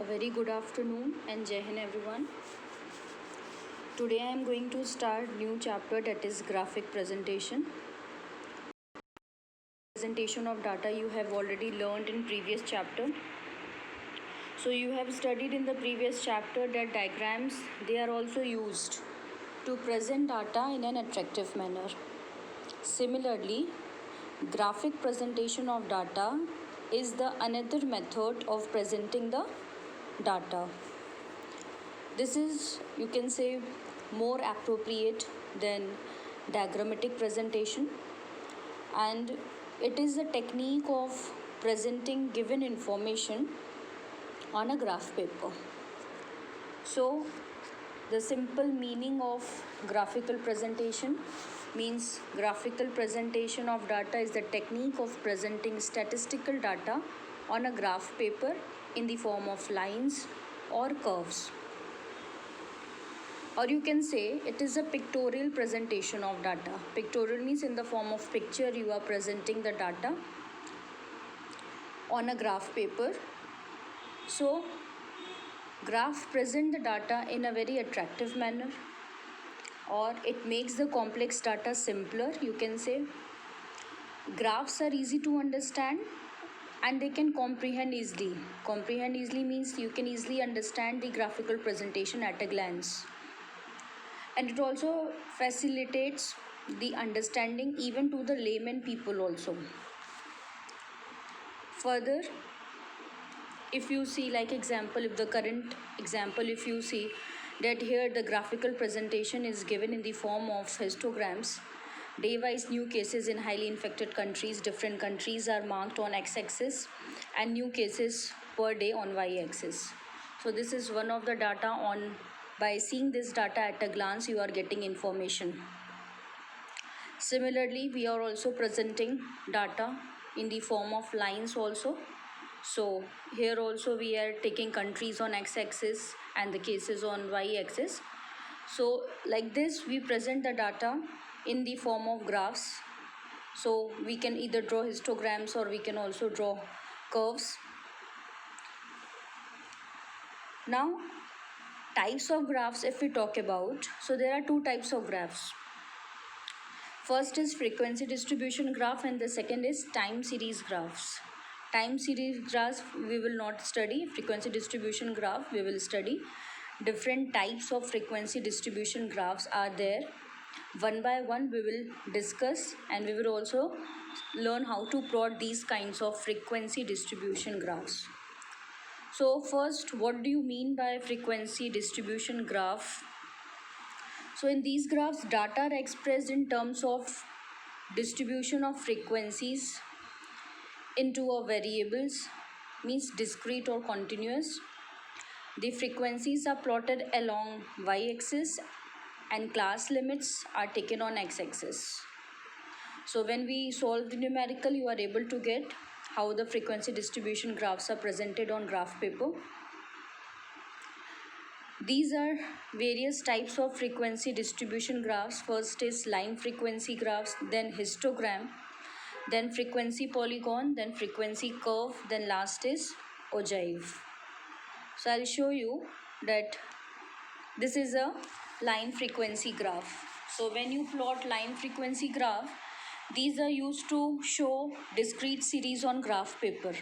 A very good afternoon and Jai Hind everyone. Today I am going to start new chapter, that is graphic presentation. Presentation of data you have already learned in previous chapter. So you have studied in the previous chapter that diagrams, they are also used to present data in an attractive manner. Similarly, graphic presentation of data is the another method of presenting the data. This is, you can say, more appropriate than diagrammatic presentation, and it is a technique of presenting given information on a graph paper. So the simple meaning of graphical presentation means graphical presentation of data is the technique of presenting statistical data on a graph paper in the form of lines or curves. Or you can say it is a pictorial presentation of data. Pictorial means in the form of picture you are presenting the data on a graph paper. So graph present the data in a very attractive manner, or it makes the complex data simpler, you can say. Graphs are easy to understand and they can comprehend easily. Comprehend easily means you can easily understand the graphical presentation at a glance. And it also facilitates the understanding even to the layman people also. Further, if you see, like example, if the current example, if you see that here the graphical presentation is given in the form of histograms, day-wise new cases in highly infected countries, different countries are marked on x-axis and new cases per day on y-axis. So this is one of the data on. By seeing this data at a glance, you are getting information. Similarly, we are also presenting data in the form of lines also. So here also we are taking countries on x-axis and the cases on y-axis. So like this we present the data in the form of graphs. So we can either draw histograms or we can also draw curves. Now, types of graphs, if we talk about, so there are two types of graphs. First is frequency distribution graph and the second is time series graphs. Time series graphs we will not study. Frequency distribution graph we will study. Different types of frequency distribution graphs are there. One by one we will discuss, and we will also learn how to plot these kinds of frequency distribution graphs. So first, what do you mean by frequency distribution graph? So in these graphs, data are expressed in terms of distribution of frequencies into a variables, means discrete or continuous. The frequencies are plotted along y-axis and class limits are taken on x-axis. So when we solve the numerical, you are able to get how the frequency distribution graphs are presented on graph paper. These are various types of frequency distribution graphs. First is line frequency graphs, then histogram, then frequency polygon, then frequency curve, then last is ogive. So I'll show you that this is a line frequency graph. So when you plot line frequency graph, these are used to show discrete series on graph paper.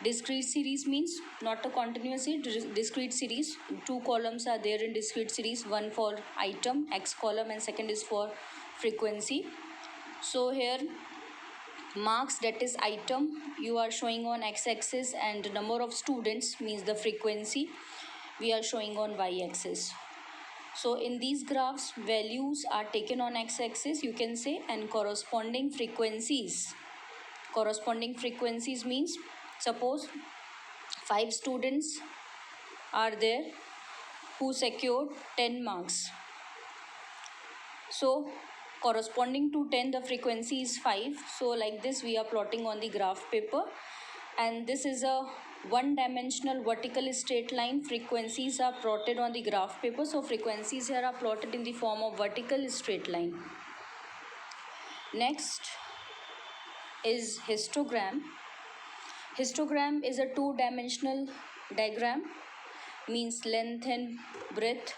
Discrete series means not a continuous series, discrete series. Two columns are there in discrete series, one for item, x column, and second is for frequency. So here marks, that is item, you are showing on x-axis, and number of students means the frequency we are showing on y-axis. So in these graphs, values are taken on x-axis, you can say, and corresponding frequencies means, suppose 5 students are there who secured 10 marks. So corresponding to 10, the frequency is 5. So like this we are plotting on the graph paper, and this is a one-dimensional vertical straight line. Frequencies are plotted on the graph paper. So frequencies here are plotted in the form of vertical straight line. Next is histogram. Histogram is a two-dimensional diagram means length and breadth.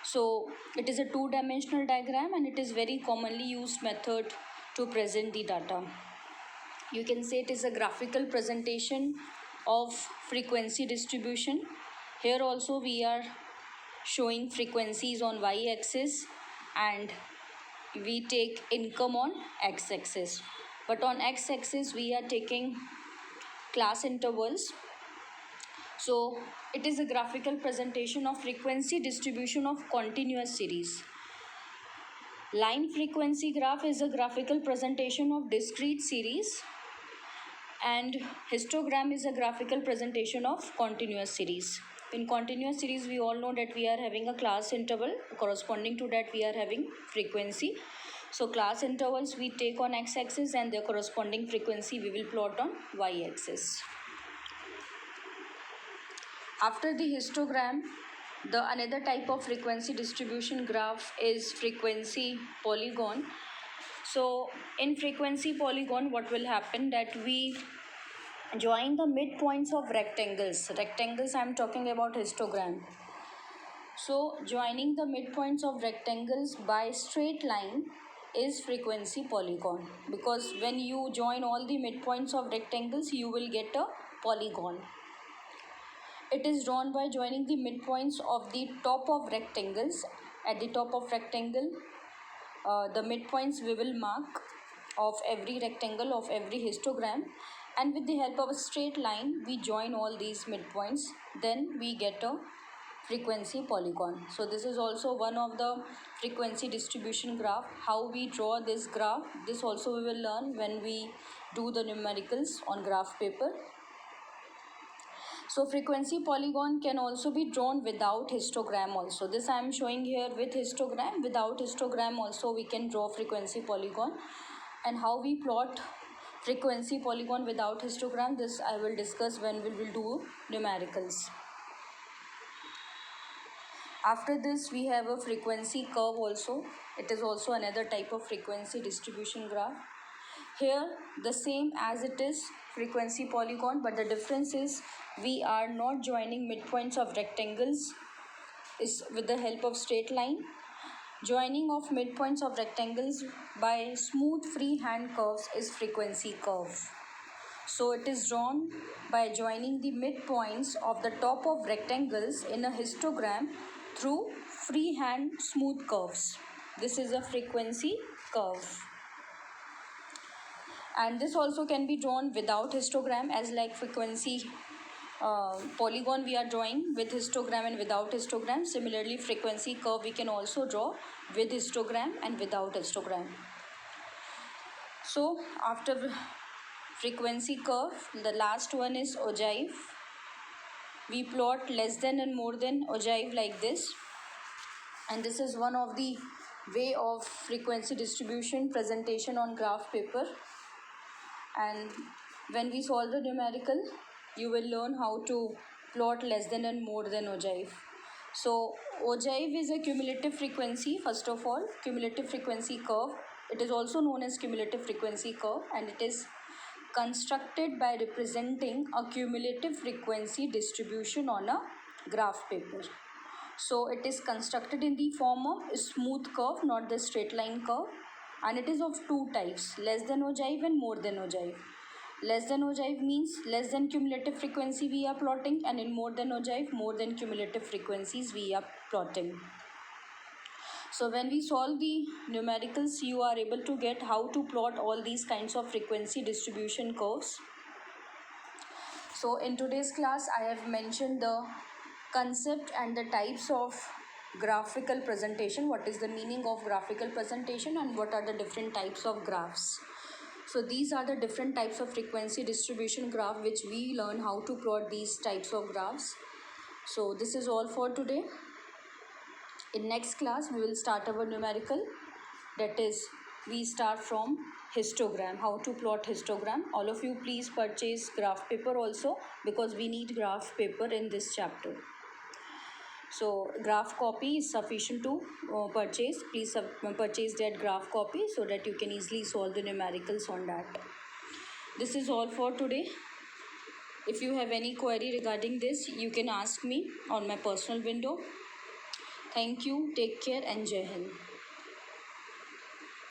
So it is a two-dimensional diagram and it is very commonly used method to present the data. You can say it is a graphical presentation of frequency distribution. Here also we are showing frequencies on y-axis and we take income on x-axis. But on x-axis we are taking class intervals. So it is a graphical presentation of frequency distribution of continuous series. Line frequency graph is a graphical presentation of discrete series, and histogram is a graphical presentation of continuous series. In continuous series, we all know that we are having a class interval. Corresponding to that, we are having frequency. So class intervals we take on x-axis and their corresponding frequency we will plot on y-axis. After the histogram, the another type of frequency distribution graph is frequency polygon. So in frequency polygon, what will happen that we join the midpoints of rectangles. Rectangles I am talking about histogram. So joining the midpoints of rectangles by straight line is frequency polygon, because when you join all the midpoints of rectangles you will get a polygon. It is drawn by joining the midpoints of the top of rectangles. At the top of rectangle, the midpoints we will mark of every rectangle of every histogram, and with the help of a straight line we join all these midpoints, then we get a frequency polygon. So this is also one of the frequency distribution graph. How we draw this graph, this also we will learn when we do the numericals on graph paper. So frequency polygon can also be drawn without histogram also. This I am showing here with histogram. Without histogram also we can draw frequency polygon. And how we plot frequency polygon without histogram, this I will discuss when we will do numericals. After this we have a frequency curve also. It is also another type of frequency distribution graph. Here the same as it is frequency polygon, but the difference is we are not joining midpoints of rectangles is with the help of straight line. Joining of midpoints of rectangles by smooth freehand curves is frequency curve. So it is drawn by joining the midpoints of the top of rectangles in a histogram through freehand smooth curves. This is a frequency curve. And this also can be drawn without histogram, as like frequency polygon we are drawing with histogram and without histogram. Similarly, frequency curve we can also draw with histogram and without histogram. So after frequency curve, the last one is ogive. We plot less than and more than ogive like this, and this is one of the way of frequency distribution presentation on graph paper. And when we solve the numerical, you will learn how to plot less than and more than ogive. So ogive is a cumulative frequency. First of all, cumulative frequency curve. It is also known as cumulative frequency curve, and it is constructed by representing a cumulative frequency distribution on a graph paper. So it is constructed in the form of a smooth curve, not the straight line curve, and it is of two types: less than ogive and more than ogive. Less than ogive means less than cumulative frequency we are plotting, and in more than ogive, more than cumulative frequencies we are plotting. So when we solve the numericals, you are able to get how to plot all these kinds of frequency distribution curves. So in today's class, I have mentioned the concept and the types of graphical presentation. What is the meaning of graphical presentation and what are the different types of graphs? So these are the different types of frequency distribution graph which we learn how to plot these types of graphs. So this is all for today. In next class, we will start our numerical. That is, we start from histogram, how to plot histogram. All of you please purchase graph paper also, because we need graph paper in this chapter. So graph copy is sufficient to purchase. Please purchase that graph copy so that you can easily solve the numericals on that. This is all for today. If you have any query regarding this, you can ask me on my personal window. Thank you, take care, and Jai Hind.